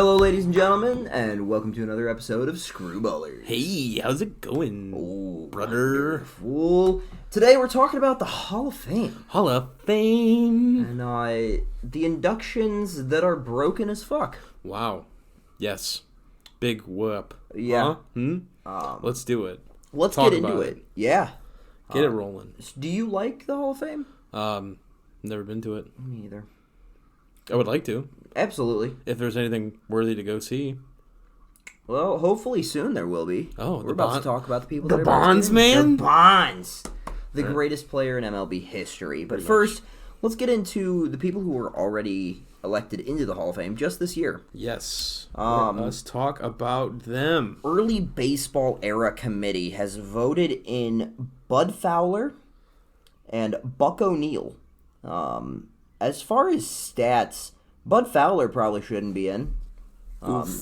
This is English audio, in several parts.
Hello, ladies and gentlemen, and welcome to another episode of Screwballers. Hey, how's it going, brother? Wonderful. Today we're talking about the Hall of Fame. Hall of Fame. And the inductions that are broken as fuck. Wow. Yes. Big whoop. Yeah. Let's do it. Let's Talk get into about it. Yeah. Get it rolling. Do you like the Hall of Fame? Never been to it. Me either. I would like to. Absolutely. If there's anything worthy to go see. Well, hopefully soon there will be. Oh, we're about to talk about the people the that are about to Bonds, get in. man? The Bonds. The greatest player in MLB history. But first, let's get into the people who were already elected into the Hall of Fame just this year. Yes. Let's talk about them. Early baseball era committee has voted in Bud Fowler and Buck O'Neil. As far as stats, Bud Fowler probably shouldn't be in.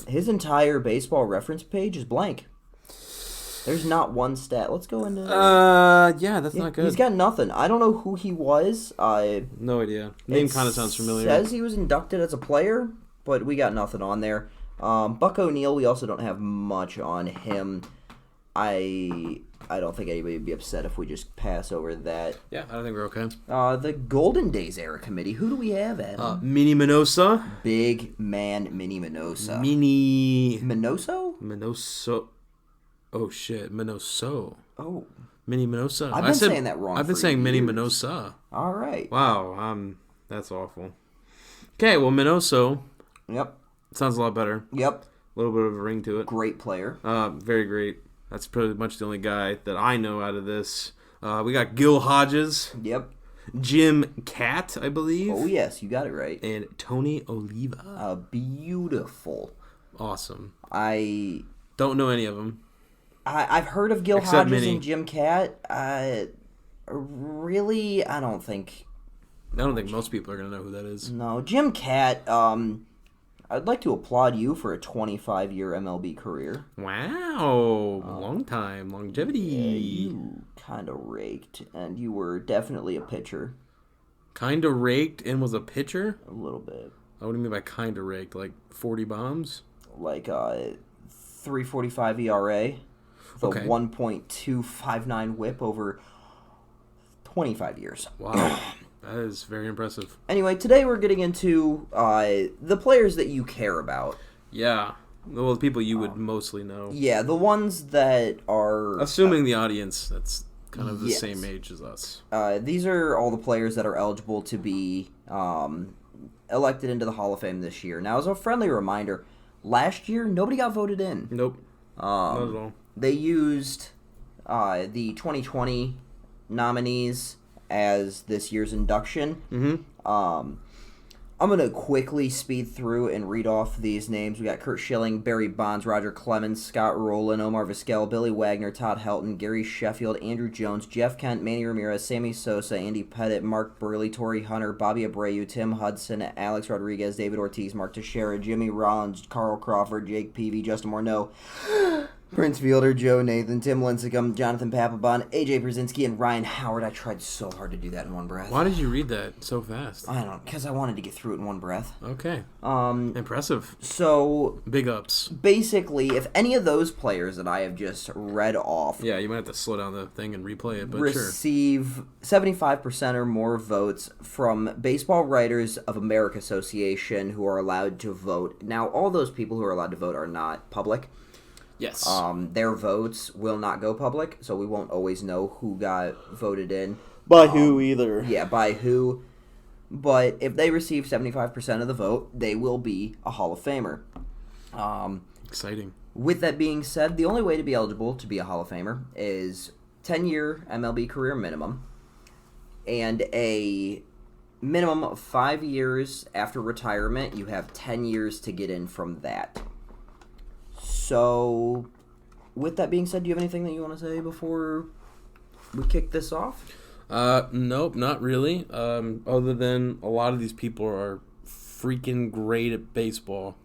His entire baseball reference page is blank. There's not one stat. Let's go into... yeah, that's not good. He's got nothing. I don't know who he was. No idea. Name kind of sounds familiar. Says he was inducted as a player, but we got nothing on there. Buck O'Neil, we also don't have much on him. I don't think anybody would be upset if we just pass over that. Yeah, I don't think we're okay. The Golden Days era committee. Who do we have, Adam? Mini Minosa. Big man, Mini Minosa. Mini... Minoso? Minoso. Oh, shit. Minoso. Oh. Mini Minosa. I've been saying that wrong. I've been for saying Mini years. Minosa. All right. Wow. That's awful. Okay, well, Minoso. Yep. Sounds a lot better. Yep. A little bit of a ring to it. Great player. Very great. That's pretty much the only guy that I know out of this. We got Gil Hodges. Yep. Jim Catt, I believe. Oh, yes. You got it right. And Tony Oliva. Beautiful. Awesome. I don't know any of them. I've heard of Gil Except Hodges Minnie. and Jim Catt. Really, I don't think most people are going to know who that is. No, Jim Catt, I'd like to applaud you for a 25-year MLB career. Wow. Long time. Longevity. Yeah, you kind of raked, and you were definitely a pitcher. Kind of raked and was a pitcher? A little bit. What do you mean by kind of raked? Like 40 bombs? Like 3.45 ERA. The Okay. 1.259 whip over 25 years. Wow. That is very impressive. Anyway, today we're getting into the players that you care about. Yeah. Well, the people you would mostly know. Yeah, the ones that are... Assuming the audience that's kind of the yes. same age as us. These are all the players that are eligible to be elected into the Hall of Fame this year. Now, as a friendly reminder, last year, nobody got voted in. Nope. Not at all. They used the 2020 nominees as this year's induction. Mm-hmm. I'm going to quickly speed through and read off these names. We got Kurt Schilling, Barry Bonds, Roger Clemens, Scott Rowland, Omar Vasquel, Billy Wagner, Todd Helton, Gary Sheffield, Andrew Jones, Jeff Kent, Manny Ramirez, Sammy Sosa, Andy Pettit, Mark Burley, Torrey Hunter, Bobby Abreu, Tim Hudson, Alex Rodriguez, David Ortiz, Mark Teixeira, Jimmy Rollins, Carl Crawford, Jake Peavy, Justin Morneau, Prince Fielder, Joe Nathan, Tim Lincecum, Jonathan Papelbon, AJ Brzezinski, and Ryan Howard. I tried so hard to do that in one breath. Why did you read that so fast? I don't know, because I wanted to get through it in one breath. Okay. Impressive. So, Big ups. basically, if any of those players that I have just read off Yeah, you might have to slow down the thing and replay it, but receive 75% or more votes from Baseball Writers of America Association who are allowed to vote. Now, all those people who are allowed to vote are not public. Yes. Their votes will not go public, so we won't always know who got voted in. By who either. Yeah, by who. But if they receive 75% of the vote, they will be a Hall of Famer. Exciting. With that being said, the only way to be eligible to be a Hall of Famer is 10-year MLB career minimum and a minimum of 5 years after retirement. You have 10 years to get in from that. So, with that being said, do you have anything that you want to say before we kick this off? Nope, not really. Other than a lot of these people are freaking great at baseball.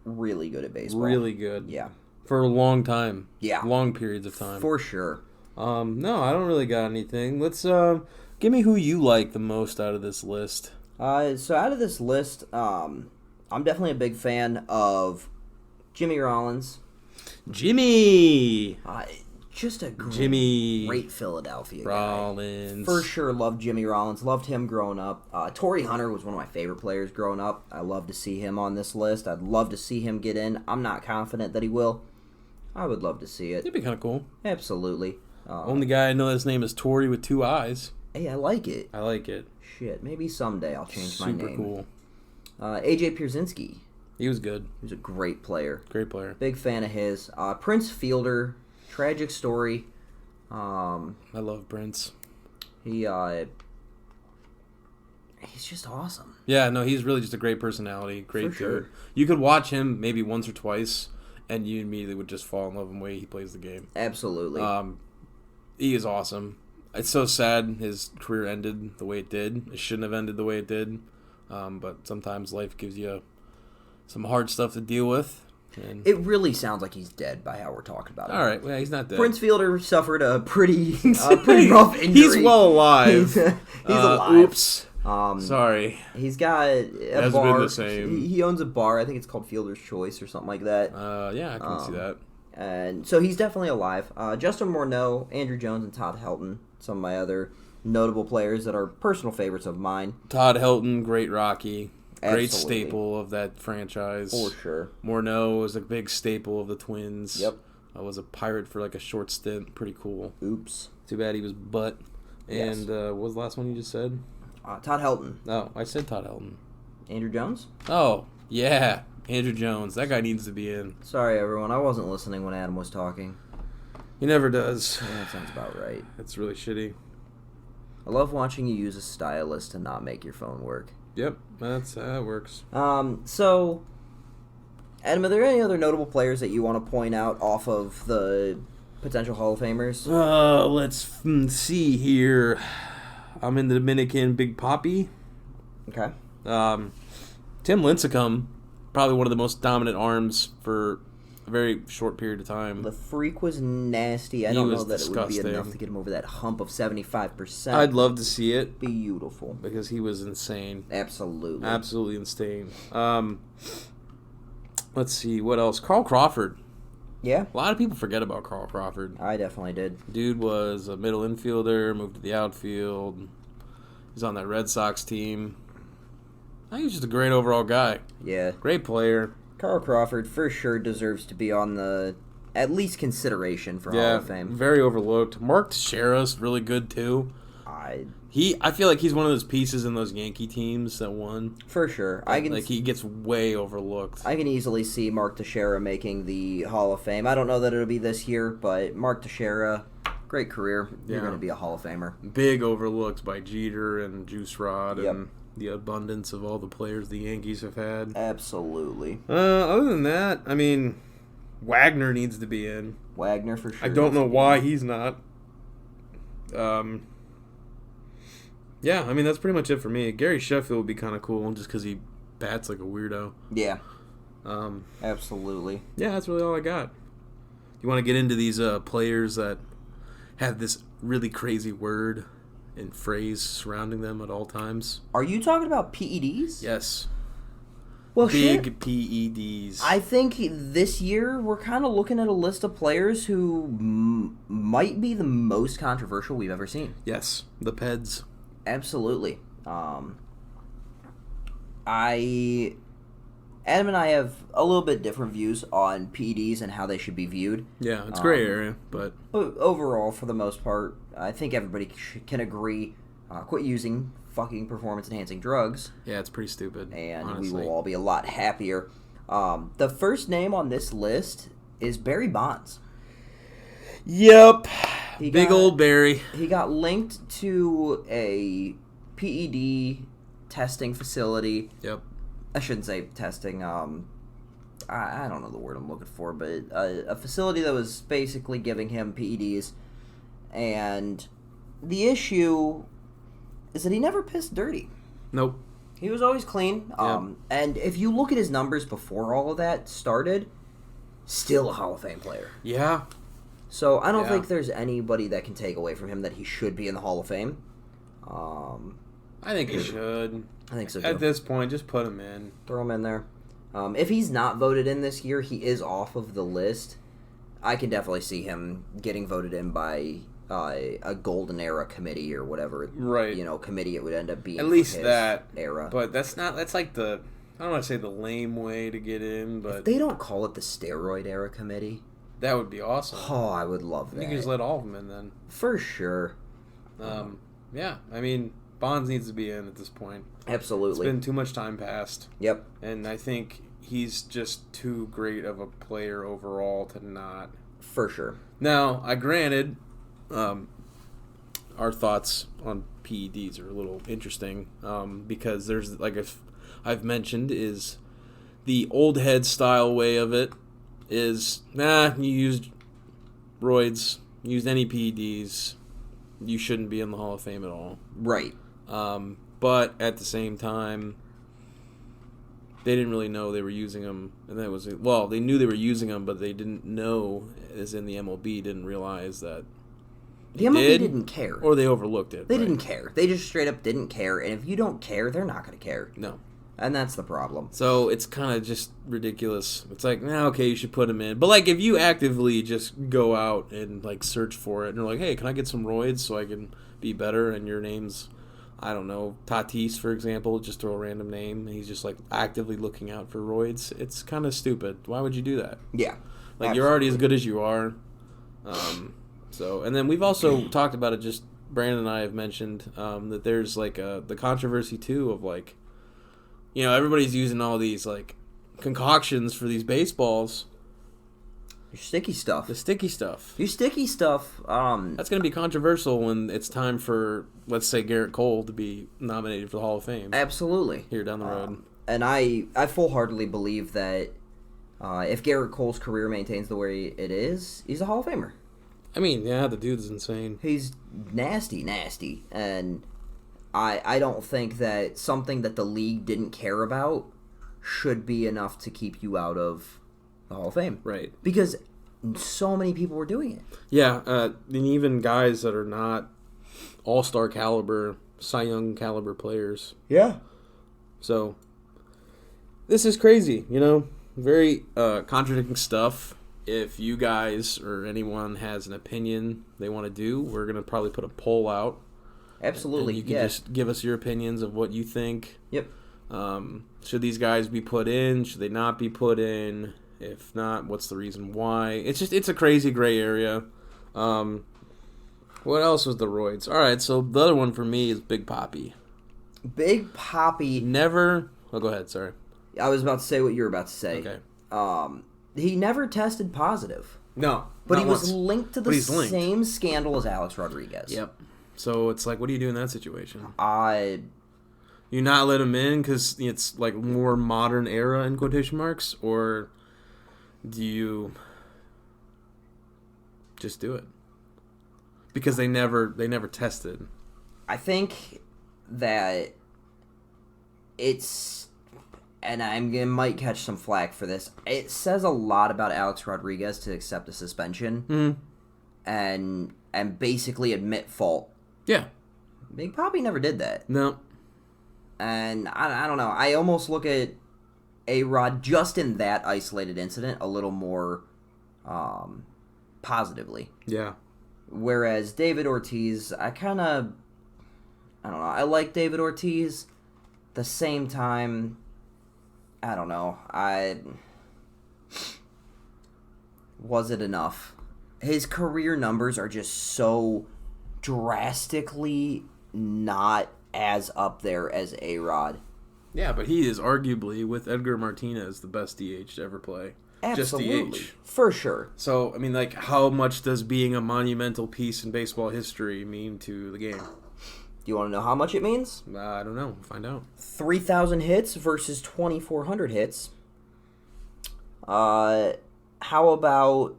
Really good at baseball. Really good. Yeah. For a long time. Yeah. Long periods of time. For sure. No, I don't really got anything. Let's, give me who you like the most out of this list. So out of this list, I'm definitely a big fan of Jimmy Rollins. Jimmy! Just a Jimmy great Philadelphia Rollins. guy. For sure, loved Jimmy Rollins. Loved him growing up. Torrey Hunter was one of my favorite players growing up. I love to see him on this list. I'd love to see him get in. I'm not confident that he will. I would love to see it. It'd be kind of cool. Absolutely. Only guy I know his name is Torrey with 2 eyes. Hey, I like it. I like it. Shit, maybe someday I'll change my name. Super cool. AJ Pierzynski. He was good. He was a great player. Great player. Big fan of his. Prince Fielder. Tragic story. I love Prince. He's just awesome. Yeah, no, he's really just a great personality. Great dude. Sure. You could watch him maybe once or twice, and you immediately would just fall in love with the way he plays the game. Absolutely. He is awesome. It's so sad his career ended the way it did. It shouldn't have ended the way it did. But sometimes life gives you some hard stuff to deal with. And it really sounds like he's dead by how we're talking about him. all right, well, he's not dead. Prince Fielder suffered a pretty rough injury. He's well alive. He's alive. Oops. Sorry. He's got a Hasn't bar. been the same. He owns a bar. I think it's called Fielder's Choice or something like that. Yeah, I can see that. And so he's definitely alive. Justin Morneau, Andrew Jones, and Todd Helton, some of my other notable players that are personal favorites of mine. Todd Helton, great Rocky. Great Absolutely. staple of that franchise. For sure. Morneau was a big staple of the Twins. Yep. I was a Pirate for like a short stint. Pretty cool. Oops. Too bad he was butt. Yes. And what was the last one you just said? Todd Helton. Oh, I said Todd Helton. Andrew Jones? Oh, yeah. Andrew Jones. That guy needs to be in. Sorry, everyone. I wasn't listening when Adam was talking. He never does. Yeah, that sounds about right. It's really shitty. I love watching you use a stylus to not make your phone work. Yep, that works. So, Adam, are there any other notable players that you want to point out off of the potential Hall of Famers? Let's see here. I'm in the Dominican Big Papi. Okay. Tim Lincecum, probably one of the most dominant arms for a very short period of time. The freak was nasty. I He don't know was that it would be disgusting. enough to get him over that hump of 75%. I'd love to see it Beautiful. because he was insane. Absolutely. Absolutely insane. Let's see, what else? Carl Crawford. Yeah, A lot of people forget about Carl Crawford. I definitely did. Dude was a middle infielder, moved to the outfield. He's on that Red Sox team. I think he's just a great overall guy. Yeah. Great player. Carl Crawford for sure deserves to be on the at least consideration for Hall of Fame. Very overlooked. Mark Teixeira's really good too. I feel like he's one of those pieces in those Yankee teams that won. For sure. He gets way overlooked. I can easily see Mark Teixeira making the Hall of Fame. I don't know that it'll be this year, but Mark Teixeira, great career. You're Yeah. going to be a Hall of Famer. Big overlooked by Jeter and Juice Rod Yep. and the abundance of all the players the Yankees have had. Absolutely. Other than that, I mean, Wagner needs to be in. Wagner for sure. I don't know why he's not. Yeah, I mean, that's pretty much it for me. Gary Sheffield would be kind of cool just because he bats like a weirdo. Yeah. Absolutely. Yeah, that's really all I got. You want to get into these players that have this really crazy word and phrase surrounding them at all times? Are you talking about PEDs? Yes. Well, Big PEDs. I think this year we're kind of looking at a list of players who might be the most controversial we've ever seen. Yes, the Peds. Absolutely. Adam and I have a little bit different views on PEDs and how they should be viewed. Yeah, it's gray area, but overall, for the most part, I think everybody can agree. Quit using fucking performance-enhancing drugs. yeah, it's pretty stupid. And honestly. we will all be a lot happier. The first name on this list is Barry Bonds. Yep. Big old Barry. He got linked to a PED testing facility. Yep. I shouldn't say testing. I don't know the word I'm looking for, but a facility that was basically giving him PEDs. And the issue is that he never pissed dirty. Nope. He was always clean. And if you look at his numbers before all of that started, still a Hall of Fame player. Yeah. So I don't Yeah. think there's anybody that can take away from him that he should be in the Hall of Fame. I think he should. I think so too. At this point, just put him in. Throw him in there. If he's not voted in this year, he is off of the list. I can definitely see him getting voted in by a golden era committee or whatever, right? Committee it would end up being. At least that era, but that's like the, I don't want to say the lame way to get in, but if they don't call it the steroid era committee. That would be awesome. Oh, I would love that. You can just let all of them in then. For sure. Yeah, I mean, Bonds needs to be in at this point. Absolutely. It's been too much time passed. Yep. And I think he's just too great of a player overall to not. For sure. Now, granted, our thoughts on PEDs are a little interesting because there's, like I've mentioned, is the old head style way of it is, you used roids, used any PEDs, you shouldn't be in the Hall of Fame at all. Right. But at the same time, they didn't really know they were using them, and they knew they were using them, but they didn't know, as in the MLB, didn't realize that the MLB didn't care, or they overlooked it. They didn't care. They just straight up didn't care, and if you don't care, they're not going to care. No. And that's the problem. So it's kind of just ridiculous. It's like, okay, you should put them in. But, like, if you actively just go out and, like, search for it, and you're like, hey, can I get some roids so I can be better? And your name's, I don't know, Tatis, for example, just throw a random name. And he's just, like, actively looking out for roids. It's kind of stupid. Why would you do that? Yeah. Like, absolutely. You're already as good as you are. And then we've also talked about it, just Brandon and I have mentioned that there's, like, the controversy, too, of, like, everybody's using all these, like, concoctions for these baseballs. Your sticky stuff. The sticky stuff. Your sticky stuff. That's going to be controversial when it's time for, let's say, Garrett Cole to be nominated for the Hall of Fame. Absolutely. Here down the road. And I full-heartedly believe that if Garrett Cole's career maintains the way it is, he's a Hall of Famer. I mean, yeah, the dude's insane. He's nasty. And I don't think that something that the league didn't care about should be enough to keep you out of the Hall of Fame. Right. Because so many people were doing it. Yeah, and even guys that are not all-star caliber, Cy Young caliber players. Yeah. So, this is crazy, very contradicting stuff. If you guys or anyone has an opinion they want to do, we're going to probably put a poll out. Absolutely. And you can just give us your opinions of what you think. Yep. Should these guys be put in? Should they not be put in? If not, what's the reason why? It's a crazy gray area. What else was the roids? All right, so the other one for me is Big Papi. Big Papi. Never. Oh, go ahead. Sorry. I was about to say what you were about to say. Okay. He never tested positive. No. But he was linked to the same scandal as Alex Rodriguez. Yep. So it's like, what do you do in that situation? You not let him in because it's like more modern era in quotation marks, or do you just do it? Because they never tested. I think that it's, and might catch some flack for this, it says a lot about Alex Rodriguez to accept a suspension and basically admit fault. Yeah. Big Papi never did that. No. And I don't know. I almost look at A-Rod just in that isolated incident a little more positively. Yeah. Whereas David Ortiz, I don't know. I like David Ortiz. At the same time, I don't know. Was it enough? His career numbers are just so drastically not as up there as A-Rod. Yeah, but he is arguably, with Edgar Martinez, the best DH to ever play. Absolutely. Just DH. For sure. So, I mean, like, how much does being a monumental piece in baseball history mean to the game? Do you want to know how much it means? I don't know. Find out. 3,000 hits versus 2,400 hits. How about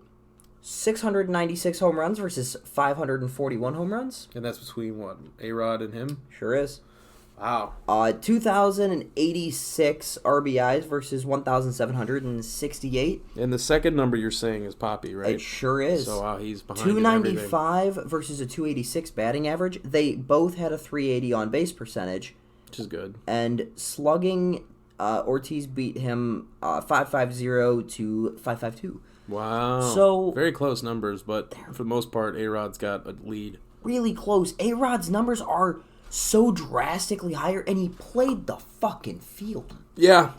696 home runs versus 541 home runs? And that's between, what, A-Rod and him? Sure is. Wow. 2,086 RBIs versus 1,768. And the second number you're saying is Papi, right? It sure is. So, wow, he's behind 295 versus a 286 batting average. They both had a 380 on base percentage. Which is good. And slugging Ortiz beat him 5-5-0 to 5-5-2. Wow. So very close numbers, but for the most part, A-Rod's got a lead. Really close. A-Rod's numbers are so drastically higher, and he played the fucking field. Yeah.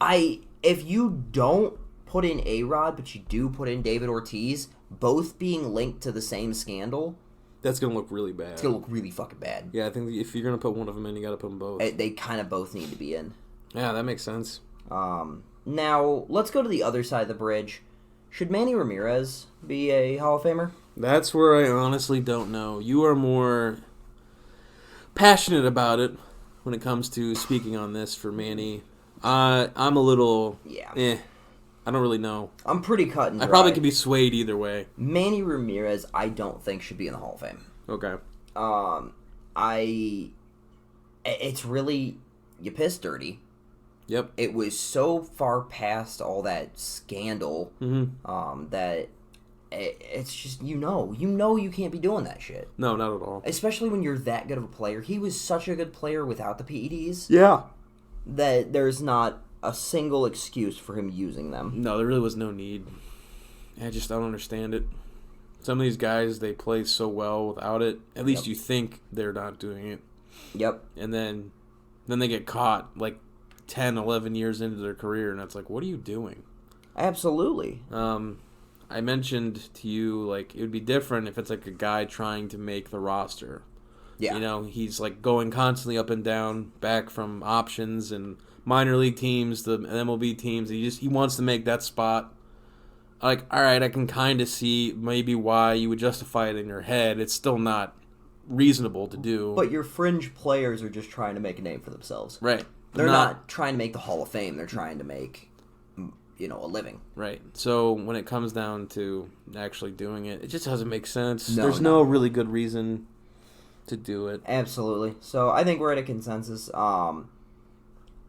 If you don't put in A-Rod, but you do put in David Ortiz, both being linked to the same scandal, that's going to look really bad. It's going to look really fucking bad. Yeah, I think if you're going to put one of them in, you got to put them both. They kind of both need to be in. Yeah, that makes sense. Now, let's go to the other side of the bridge. Should Manny Ramirez be a Hall of Famer? That's where I honestly don't know. You are more passionate about it when it comes to speaking on this for Manny. I'm a little... Yeah. I don't really know. I'm pretty cut and dry. I probably could be swayed either way. Manny Ramirez, I don't think should be in the Hall of Fame. Okay. It's really... You piss dirty. Yep. It was so far past all that scandal that it's just, you know you can't be doing that shit. No, not at all. Especially when you're that good of a player. He was such a good player without the PEDs. Yeah. That there's not a single excuse for him using them. No, there really was no need. I don't understand it. Some of these guys, they play so well without it. At least you think they're not doing it. Yep. And then they get caught like 10, 11 years into their career, and it's like, what are you doing? Absolutely. I mentioned to you, like, it would be different if it's like a guy trying to make the roster. Yeah. You know, he's like going constantly up and down, back from options and minor league teams, the MLB teams. He wants to make that spot. Like, all right, I can kind of see maybe why you would justify it in your head. It's still not reasonable to do. But your fringe players are just trying to make a name for themselves. Right. They're not trying to make the Hall of Fame. They're trying to make, a living. Right. So when it comes down to actually doing it, it just doesn't make sense. No, There's no really good reason to do it. Absolutely. So I think we're at a consensus. However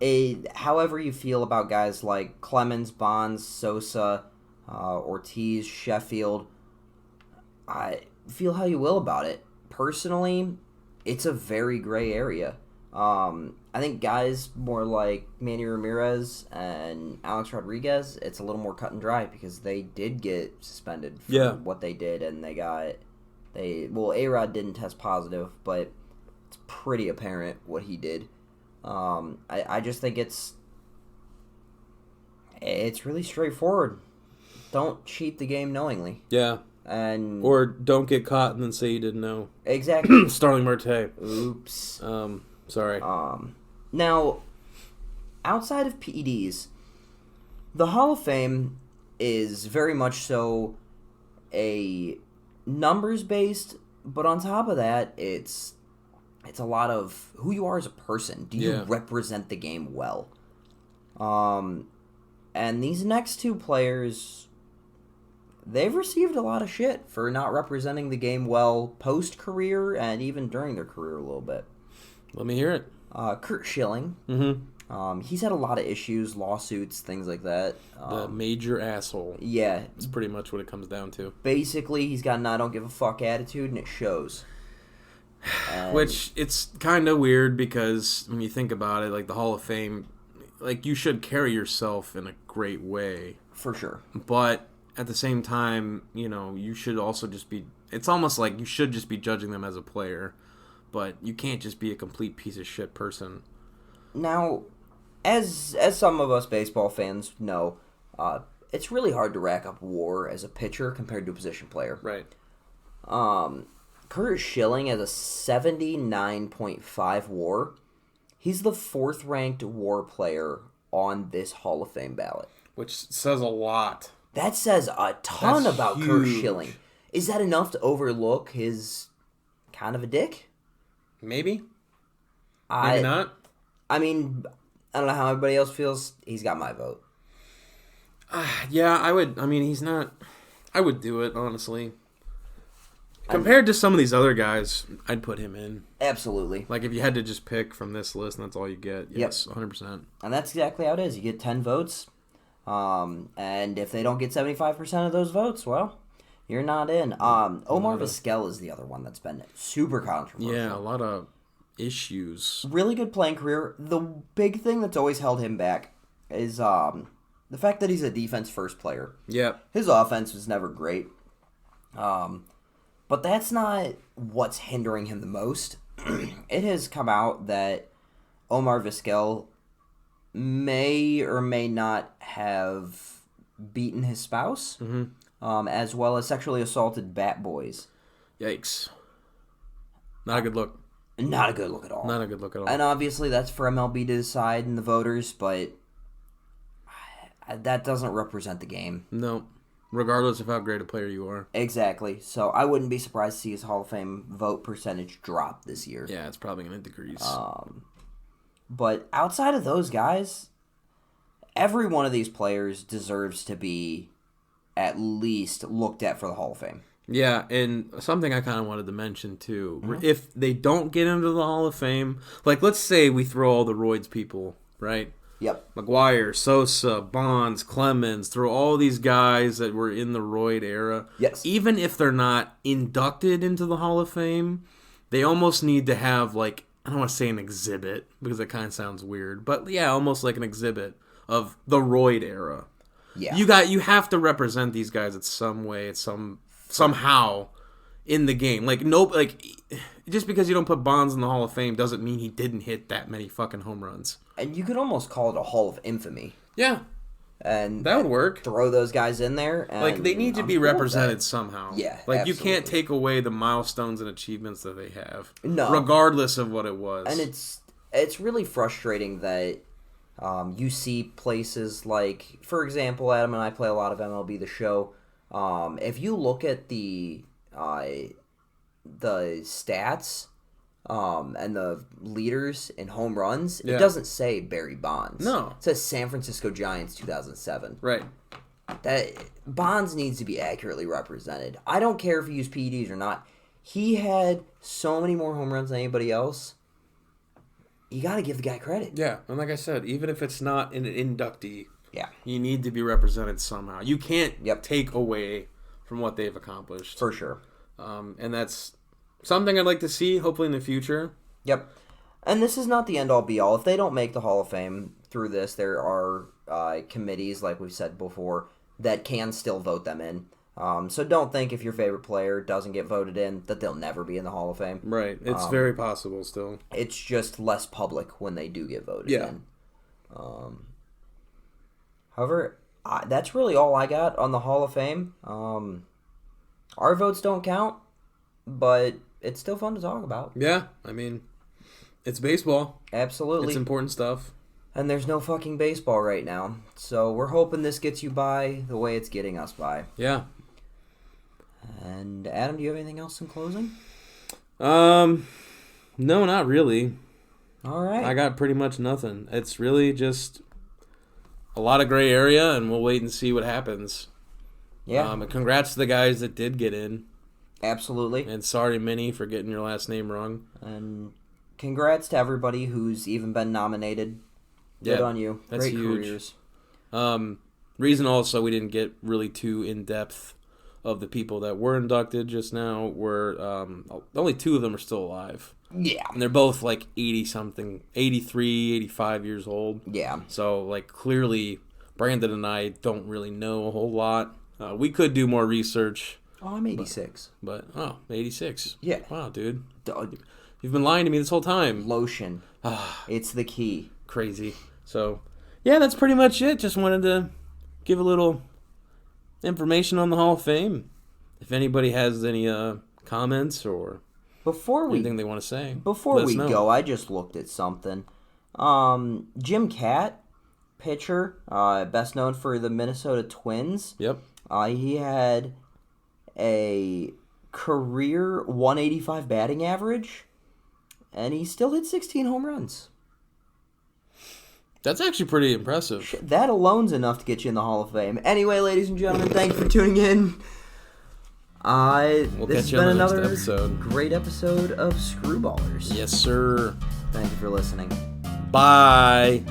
you feel about guys like Clemens, Bonds, Sosa, Ortiz, Sheffield, I feel how you will about it. Personally, it's a very gray area. I think guys more like Manny Ramirez and Alex Rodriguez, it's a little more cut and dry because they did get suspended for what they did, and A-Rod didn't test positive, but it's pretty apparent what he did. I just think it's really straightforward. Don't cheat the game knowingly. Yeah. Or don't get caught and then say you didn't know. Exactly. Starling Marte. Oops. Sorry. Now, outside of PEDs, the Hall of Fame is very much so a numbers-based, but on top of that, it's a lot of who you are as a person. Do you represent the game well? And these next two players, they've received a lot of shit for not representing the game well post-career and even during their career a little bit. Let me hear it. Curt Schilling. Mm-hmm. He's had a lot of issues, lawsuits, things like that. The major asshole. Yeah. It's pretty much what it comes down to. Basically, he's got an I don't give a fuck attitude, and it shows. Which, it's kind of weird because when you think about it, like the Hall of Fame, like you should carry yourself in a great way. For sure. But at the same time, you should also just be, it's almost like you should just be judging them as a player. But you can't just be a complete piece of shit person. Now, as some of us baseball fans know, it's really hard to rack up WAR as a pitcher compared to a position player. Right. Curt Schilling has a 79.5 WAR. He's the fourth-ranked WAR player on this Hall of Fame ballot. Which says a lot. That says a ton about Curt Schilling. Is that enough to overlook his kind of a dick? Maybe. Maybe not. I mean, I don't know how everybody else feels. He's got my vote. Yeah, I would. I mean, he's not. I would do it, honestly. Compared to some of these other guys, I'd put him in. Absolutely. Like, if you had to just pick from this list and that's all you get, yes, 100%. And that's exactly how it is. You get 10 votes. And if they don't get 75% of those votes, well, you're not in. Omar Vasquel is the other one that's been super controversial. Yeah, a lot of issues. Really good playing career. The big thing that's always held him back is the fact that he's a defense-first player. Yep. His offense was never great. But that's not what's hindering him the most. It has come out that Omar Vasquel may or may not have beaten his spouse, as well as sexually assaulted bat boys. Yikes. Not a good look. Not a good look at all. Not a good look at all. And obviously that's for MLB to decide and the voters, but that doesn't represent the game. No. Regardless of how great a player you are. Exactly. So I wouldn't be surprised to see his Hall of Fame vote percentage drop this year. Yeah, it's probably going to decrease. But outside of those guys, every one of these players deserves to be at least looked at for the Hall of Fame. Yeah, and something I kind of wanted to mention, too. If they don't get into the Hall of Fame, like, let's say we throw all the Roids people, right? Yep. McGuire, Sosa, Bonds, Clemens, throw all these guys that were in the Roid era. Yes. Even if they're not inducted into the Hall of Fame, they almost need to have, like, I don't want to say an exhibit, because that kind of sounds weird, but yeah, almost like an exhibit of the Roid era. Yeah. You have to represent these guys in some way, somehow in the game. Just because you don't put Bonds in the Hall of Fame doesn't mean he didn't hit that many fucking home runs. And you could almost call it a Hall of Infamy. Yeah. And that would work. Throw those guys in there. And they need to be represented somehow. Yeah, you can't take away the milestones and achievements that they have. No. Regardless of what it was. And it's really frustrating that you see places like, for example, Adam and I play a lot of MLB The Show. If you look at the stats and the leaders in home runs, it doesn't say Barry Bonds. No. It says San Francisco Giants 2007. Right. That Bonds needs to be accurately represented. I don't care if he used PEDs or not. He had so many more home runs than anybody else. You got to give the guy credit. Yeah, and like I said, even if it's not an inductee, yeah, you need to be represented somehow. You can't take away from what they've accomplished. For sure. And that's something I'd like to see, hopefully in the future. Yep. And this is not the end-all, be-all. If they don't make the Hall of Fame through this, there are committees, like we've said before, that can still vote them in. So don't think if your favorite player doesn't get voted in that they'll never be in the Hall of Fame. Right. It's very possible still. It's just less public when they do get voted in. However, that's really all I got on the Hall of Fame. Our votes don't count, but it's still fun to talk about. Yeah, I mean, it's baseball. Absolutely. It's important stuff. And there's no fucking baseball right now. So we're hoping this gets you by the way it's getting us by. Yeah. And Adam, do you have anything else in closing? No, not really. All right. I got pretty much nothing. It's really just a lot of gray area, and we'll wait and see what happens. Yeah. And congrats to the guys that did get in. Absolutely. And sorry, Minnie, for getting your last name wrong. And congrats to everybody who's even been nominated. Good on you. That's Great huge. careers. Reason also we didn't get really too in-depth of the people that were inducted just now were only 2 of them are still alive. Yeah. And they're both like 80-something, 83, 85 years old. Yeah. So, like, clearly Brandon and I don't really know a whole lot. We could do more research. Oh, I'm 86. But 86. Yeah. Wow, dude. You've been lying to me this whole time. Lotion. It's the key. Crazy. So, yeah, that's pretty much it. Just wanted to give a little information on the Hall of Fame. If anybody has any comments or anything they want to say. Before we go, I just looked at something. Jim Catt, pitcher, best known for the Minnesota Twins. Yep. He had a career 185 batting average, and he still hit 16 home runs. That's actually pretty impressive. That alone's enough to get you in the Hall of Fame. Anyway, ladies and gentlemen, thank you for tuning in. We'll this has catch you been on the next another episode. Great episode of Screwballers. Yes, sir. Thank you for listening. Bye.